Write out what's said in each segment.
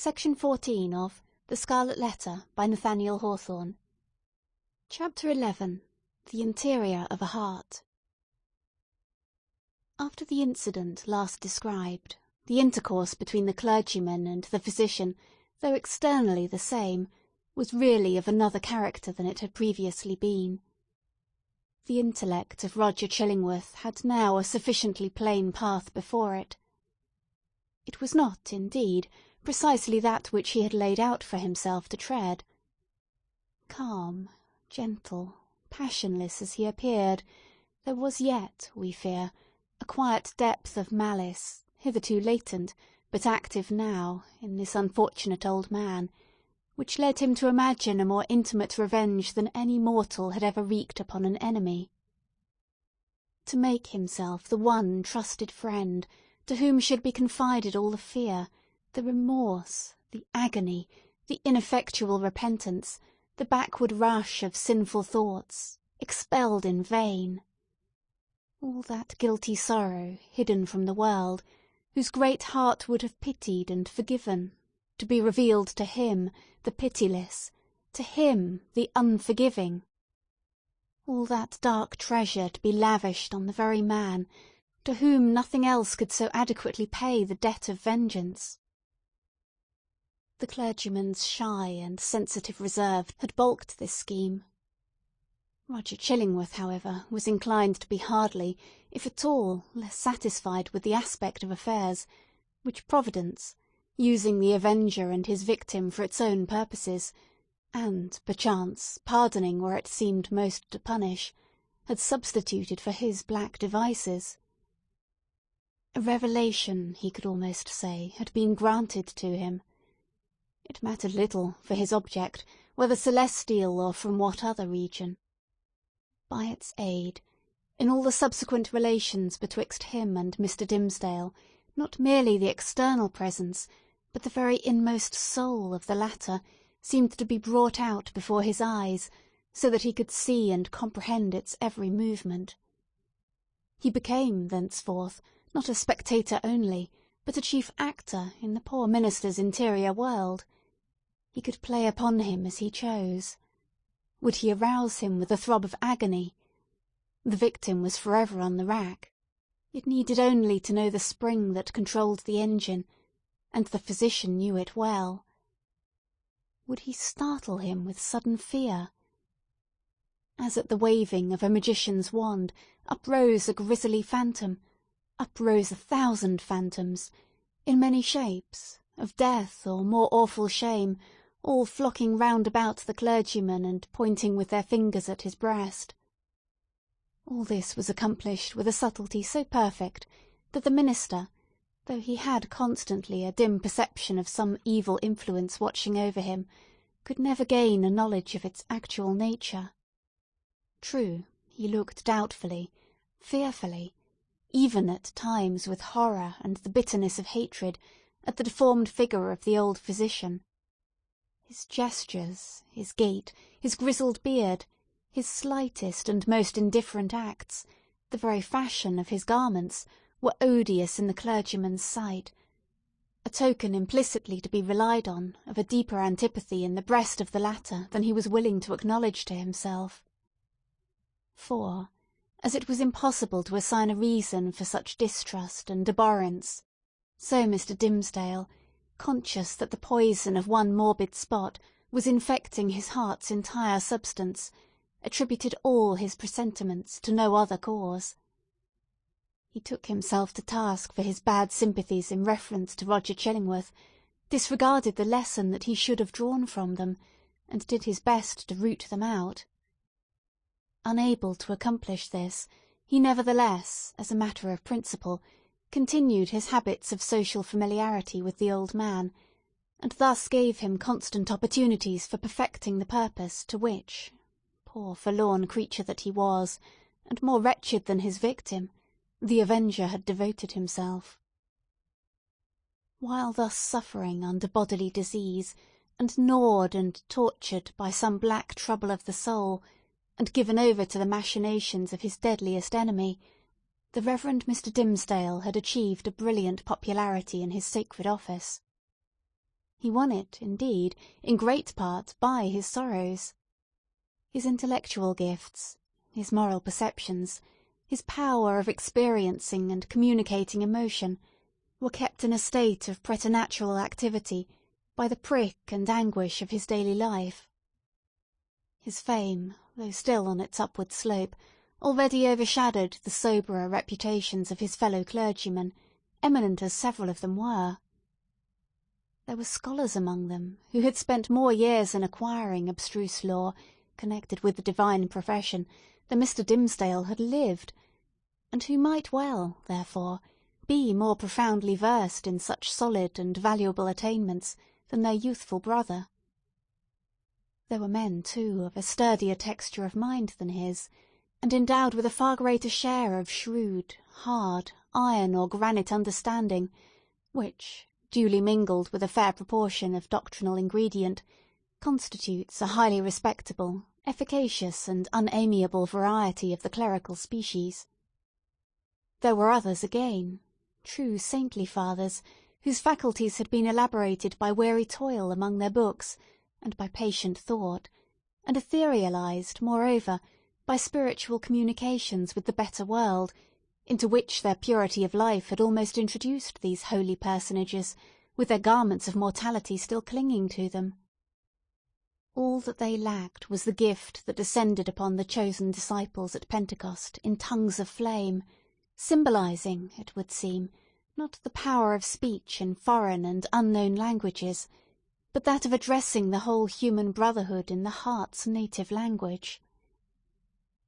Section 14 of The Scarlet Letter by Nathaniel Hawthorne. Chapter 11. The Interior of a Heart. After the incident last described, the intercourse between the clergyman and the physician, though externally the same, was really of another character than it had previously been. The intellect of Roger Chillingworth had now a sufficiently plain path before it. It was not, indeed, precisely that which he had laid out for himself to tread. Calm, gentle, passionless as he appeared, there was yet, we fear, a quiet depth of malice, hitherto latent, but active now, in this unfortunate old man, which led him to imagine a more intimate revenge than any mortal had ever wreaked upon an enemy. To make himself the one trusted friend, to whom should be confided all the fear, the remorse, the agony, the ineffectual repentance, the backward rush of sinful thoughts, expelled in vain. All that guilty sorrow, hidden from the world, whose great heart would have pitied and forgiven, to be revealed to him, the pitiless, to him, the unforgiving. All that dark treasure to be lavished on the very man, to whom nothing else could so adequately pay the debt of vengeance. The clergyman's shy and sensitive reserve had balked this scheme. Roger Chillingworth, however, was inclined to be hardly, if at all, less satisfied with the aspect of affairs, which Providence, using the avenger and his victim for its own purposes, and, perchance, pardoning where it seemed most to punish, had substituted for his black devices. A revelation, he could almost say, had been granted to him. It mattered little, for his object, whether celestial or from what other region. By its aid, in all the subsequent relations betwixt him and Mr. Dimmesdale, not merely the external presence, but the very inmost soul of the latter, seemed to be brought out before his eyes, so that he could see and comprehend its every movement. He became, thenceforth, not a spectator only, but a chief actor in the poor minister's interior world. He could play upon him as he chose. Would he arouse him with a throb of agony? The victim was forever on the rack. It needed only to know the spring that controlled the engine, and the physician knew it well. Would he startle him with sudden fear? As at the waving of a magician's wand, uprose a grisly phantom, uprose 1,000 phantoms, in many shapes, of death or more awful shame, all flocking round about the clergyman and pointing with their fingers at his breast. All this was accomplished with a subtlety so perfect that the minister, though he had constantly a dim perception of some evil influence watching over him, could never gain a knowledge of its actual nature. True, he looked doubtfully, fearfully, even at times with horror and the bitterness of hatred, at the deformed figure of the old physician. His gestures, his gait, his grizzled beard, his slightest and most indifferent acts, the very fashion of his garments, were odious in the clergyman's sight, a token implicitly to be relied on of a deeper antipathy in the breast of the latter than he was willing to acknowledge to himself. For, as it was impossible to assign a reason for such distrust and abhorrence, so Mr. Dimmesdale, conscious that the poison of one morbid spot was infecting his heart's entire substance, attributed all his presentiments to no other cause. He took himself to task for his bad sympathies in reference to Roger Chillingworth, disregarded the lesson that he should have drawn from them, and did his best to root them out. Unable to accomplish this, he nevertheless, as a matter of principle, continued his habits of social familiarity with the old man, and thus gave him constant opportunities for perfecting the purpose to which, poor forlorn creature that he was, and more wretched than his victim, the avenger had devoted himself. While thus suffering under bodily disease, and gnawed and tortured by some black trouble of the soul, and given over to the machinations of his deadliest enemy, the Reverend Mr. Dimmesdale had achieved a brilliant popularity in his sacred office. He won it, indeed, in great part by his sorrows. His intellectual gifts, his moral perceptions, his power of experiencing and communicating emotion, were kept in a state of preternatural activity by the prick and anguish of his daily life. His fame, though still on its upward slope, already overshadowed the soberer reputations of his fellow clergymen, eminent as several of them were. There were scholars among them who had spent more years in acquiring abstruse lore, connected with the divine profession, than Mr. Dimmesdale had lived, and who might well, therefore, be more profoundly versed in such solid and valuable attainments than their youthful brother. There were men, too, of a sturdier texture of mind than his, and endowed with a far greater share of shrewd, hard, iron or granite understanding, which, duly mingled with a fair proportion of doctrinal ingredient, constitutes a highly respectable, efficacious, and unamiable variety of the clerical species. There were others again, true saintly fathers, whose faculties had been elaborated by weary toil among their books, and by patient thought, and etherealized, moreover, by spiritual communications with the better world, into which their purity of life had almost introduced these holy personages, with their garments of mortality still clinging to them. All that they lacked was the gift that descended upon the chosen disciples at Pentecost in tongues of flame, symbolizing, it would seem, not the power of speech in foreign and unknown languages, but that of addressing the whole human brotherhood in the heart's native language.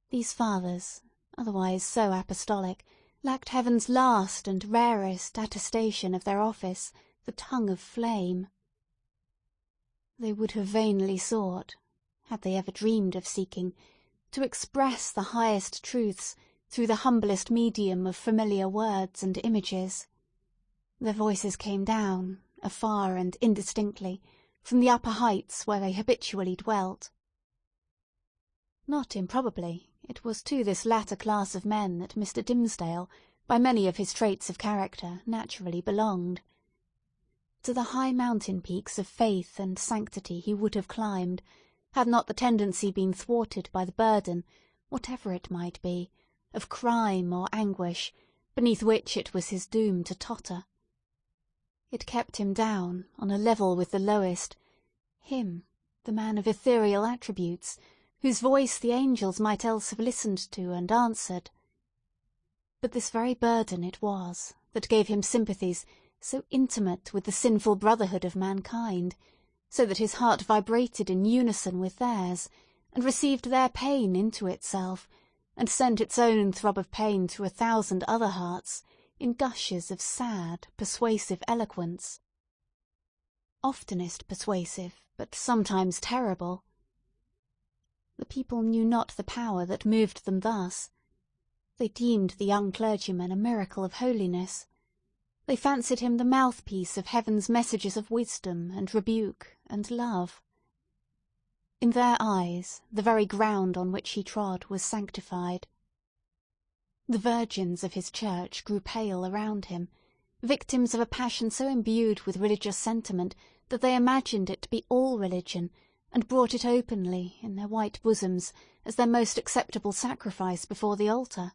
These fathers, otherwise so apostolic, lacked heaven's last and rarest attestation of their office, the tongue of flame. They would have vainly sought, had they ever dreamed of seeking, to express the highest truths through the humblest medium of familiar words and images. Their voices came down, afar and indistinctly, from the upper heights where they habitually dwelt. Not improbably, it was to this latter class of men that Mr. Dimmesdale, by many of his traits of character, naturally belonged. To the high mountain peaks of faith and sanctity he would have climbed, had not the tendency been thwarted by the burden, whatever it might be, of crime or anguish, beneath which it was his doom to totter. It kept him down, on a level with the lowest, him, the man of ethereal attributes, whose voice the angels might else have listened to and answered. But this very burden it was that gave him sympathies so intimate with the sinful brotherhood of mankind, so that his heart vibrated in unison with theirs, and received their pain into itself, and sent its own throb of pain through 1,000 other hearts, in gushes of sad, persuasive eloquence. Oftenest persuasive, but sometimes terrible. The people knew not the power that moved them thus. They deemed the young clergyman a miracle of holiness. They fancied him the mouthpiece of heaven's messages of wisdom and rebuke and love. In their eyes, the very ground on which he trod was sanctified. The virgins of his church grew pale around him, victims of a passion so imbued with religious sentiment that they imagined it to be all religion, and brought it openly, in their white bosoms, as their most acceptable sacrifice before the altar.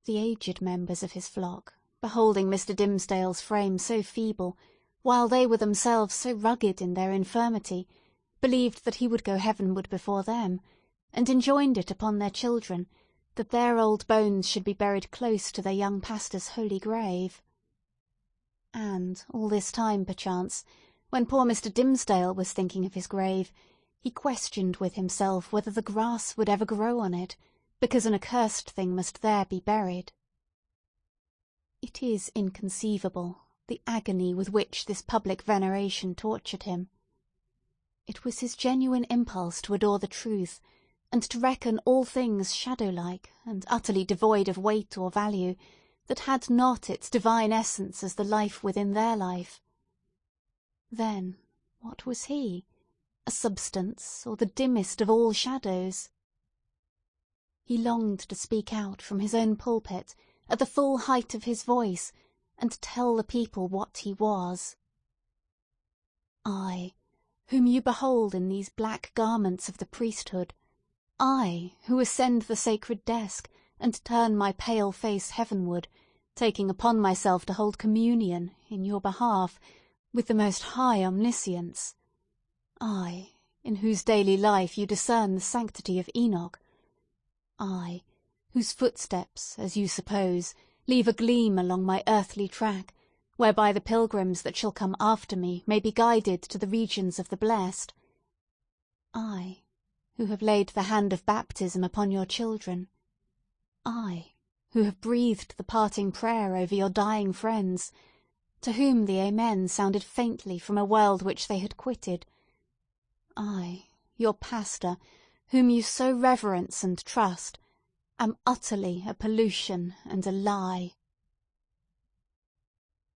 The aged members of his flock, beholding Mr. Dimmesdale's frame so feeble, while they were themselves so rugged in their infirmity, believed that he would go heavenward before them, and enjoined it upon their children, that their old bones should be buried close to their young pastor's holy grave. And, all this time, perchance, when poor Mr. Dimmesdale was thinking of his grave, he questioned with himself whether the grass would ever grow on it, because an accursed thing must there be buried. It is inconceivable, the agony with which this public veneration tortured him. It was his genuine impulse to adore the truth, and to reckon all things shadow-like and utterly devoid of weight or value, that had not its divine essence as the life within their life. Then, what was he? A substance, or the dimmest of all shadows? He longed to speak out from his own pulpit, at the full height of his voice, and tell the people what he was. I, whom you behold in these black garments of the priesthood, I, who ascend the sacred desk, and turn my pale face heavenward, taking upon myself to hold communion, in your behalf, with the most high omniscience. I, in whose daily life you discern the sanctity of Enoch. I, whose footsteps, as you suppose, leave a gleam along my earthly track, whereby the pilgrims that shall come after me may be guided to the regions of the blessed. I, who have laid the hand of baptism upon your children. I, who have breathed the parting prayer over your dying friends, to whom the Amen sounded faintly from a world which they had quitted. I, your pastor, whom you so reverence and trust, am utterly a pollution and a lie.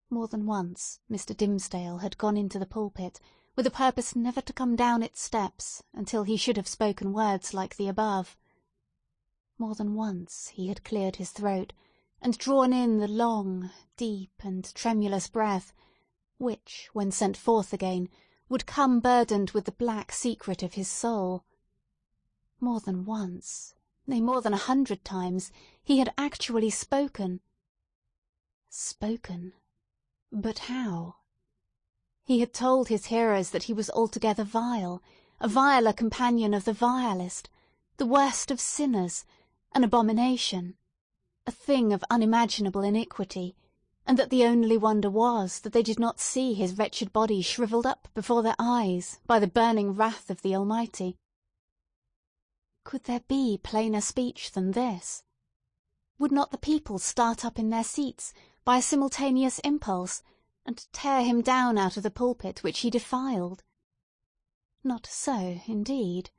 More than once Mr. Dimmesdale had gone into the pulpit with a purpose never to come down its steps until he should have spoken words like the above. More than once he had cleared his throat, and drawn in the long, deep, and tremulous breath, which, when sent forth again, would come burdened with the black secret of his soul. More than once, nay, more than 100 times, he had actually spoken. Spoken. But how? He had told his hearers that he was altogether vile, a viler companion of the vilest, the worst of sinners, an abomination, a thing of unimaginable iniquity, and that the only wonder was that they did not see his wretched body shrivelled up before their eyes by the burning wrath of the Almighty. Could there be plainer speech than this? Would not the people start up in their seats by a simultaneous impulse, and tear him down out of the pulpit which he defiled? Not so, indeed.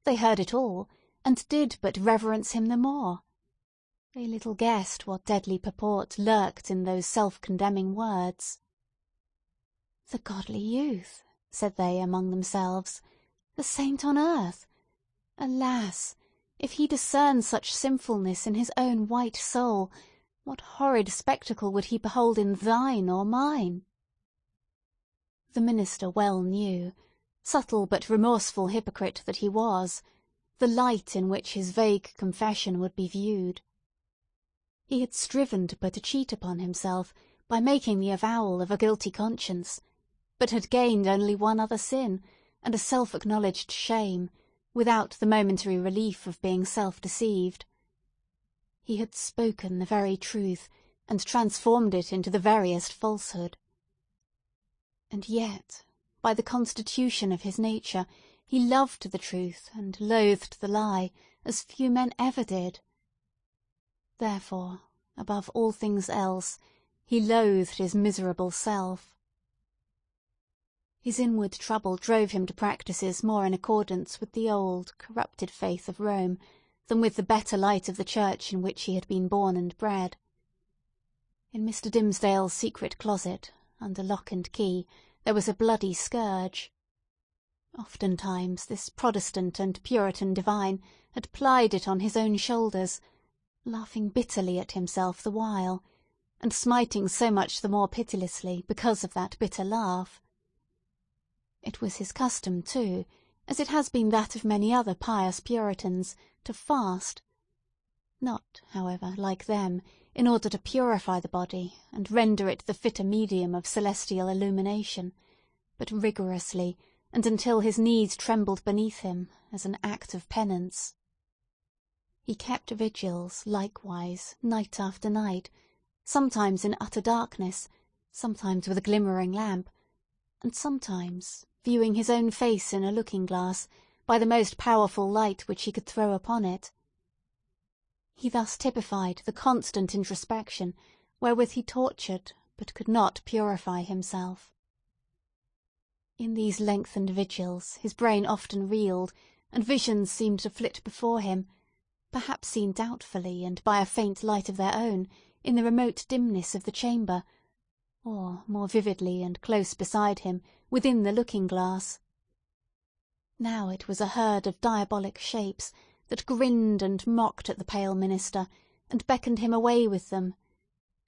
They heard it all, and did but reverence him the more. They little guessed what deadly purport lurked in those self-condemning words. "The godly youth," said they among themselves, "the saint on earth! Alas! If he discern such sinfulness in his own white soul, what horrid spectacle would he behold in thine or mine?" The minister well knew, subtle but remorseful hypocrite that he was, the light in which his vague confession would be viewed. He had striven to put a cheat upon himself by making the avowal of a guilty conscience, but had gained only one other sin, and a self-acknowledged shame, without the momentary relief of being self-deceived. He had spoken the very truth, and transformed it into the veriest falsehood. And yet, by the constitution of his nature, he loved the truth and loathed the lie, as few men ever did. Therefore, above all things else, he loathed his miserable self. His inward trouble drove him to practices more in accordance with the old, corrupted faith of Rome than with the better light of the church in which he had been born and bred. In Mr. Dimmesdale's secret closet, under lock and key, there was a bloody scourge. Oftentimes this Protestant and Puritan divine had plied it on his own shoulders, laughing bitterly at himself the while, and smiting so much the more pitilessly because of that bitter laugh. It was his custom, too, as it has been that of many other pious Puritans, to fast. Not, however, like them, in order to purify the body and render it the fitter medium of celestial illumination, but rigorously, and until his knees trembled beneath him, as an act of penance. He kept vigils, likewise, night after night, sometimes in utter darkness, sometimes with a glimmering lamp, and sometimes, viewing his own face in a looking-glass, by the most powerful light which he could throw upon it. He thus typified the constant introspection wherewith he tortured, but could not purify himself. In these lengthened vigils his brain often reeled, and visions seemed to flit before him, perhaps seen doubtfully and by a faint light of their own, in the remote dimness of the chamber, or more vividly and close beside him, within the looking-glass. Now it was a herd of diabolic shapes that grinned and mocked at the pale minister, and beckoned him away with them.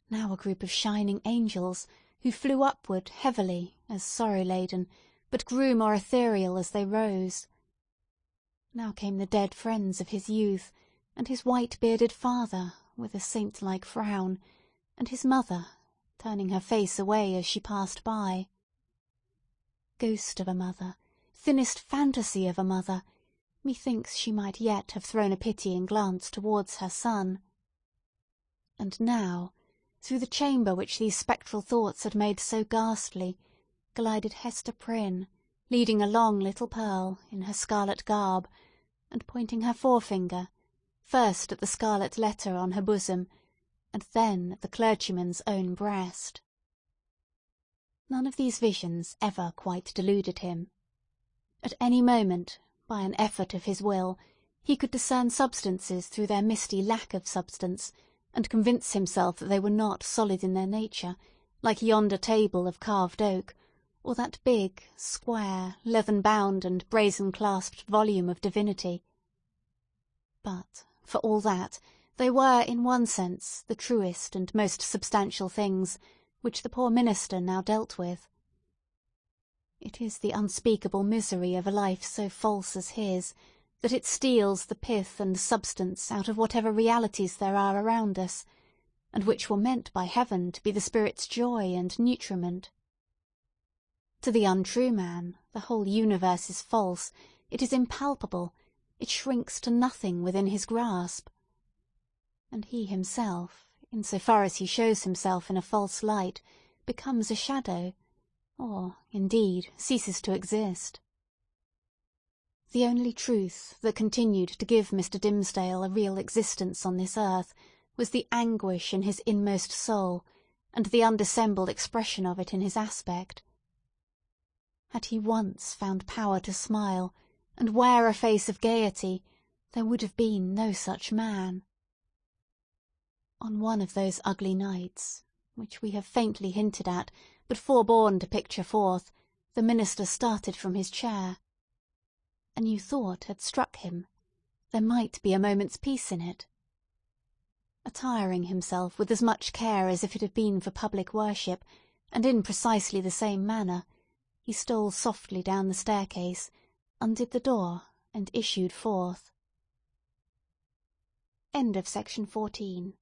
Now a group of shining angels, who flew upward heavily, as sorrow-laden, but grew more ethereal as they rose. Now came the dead friends of his youth, and his white-bearded father, with a saint-like frown, and his mother, turning her face away as she passed by. Ghost of a mother, thinnest fantasy of a mother, methinks she might yet have thrown a pitying glance towards her son. And now, through the chamber which these spectral thoughts had made so ghastly, glided Hester Prynne, leading a long little Pearl in her scarlet garb, and pointing her forefinger, first at the scarlet letter on her bosom, and then at the clergyman's own breast. None of these visions ever quite deluded him. At any moment, by an effort of his will, he could discern substances through their misty lack of substance, and convince himself that they were not solid in their nature, like yonder table of carved oak, or that big, square, leathern-bound and brazen-clasped volume of divinity. But, for all that, they were, in one sense, the truest and most substantial things which the poor minister now dealt with. It is the unspeakable misery of a life so false as his, that it steals the pith and substance out of whatever realities there are around us, and which were meant by heaven to be the spirit's joy and nutriment. To the untrue man, the whole universe is false, it is impalpable, it shrinks to nothing within his grasp. And he himself, in so far as he shows himself in a false light, becomes a shadow, or, indeed, ceases to exist. The only truth that continued to give Mr. Dimmesdale a real existence on this earth was the anguish in his inmost soul, and the undissembled expression of it in his aspect. Had he once found power to smile, and wear a face of gaiety, there would have been no such man. On one of those ugly nights, which we have faintly hinted at, but forborne to picture forth, the minister started from his chair. A new thought had struck him. There might be a moment's peace in it. Attiring himself with as much care as if it had been for public worship, and in precisely the same manner, he stole softly down the staircase, undid the door, and issued forth. End of Section 14.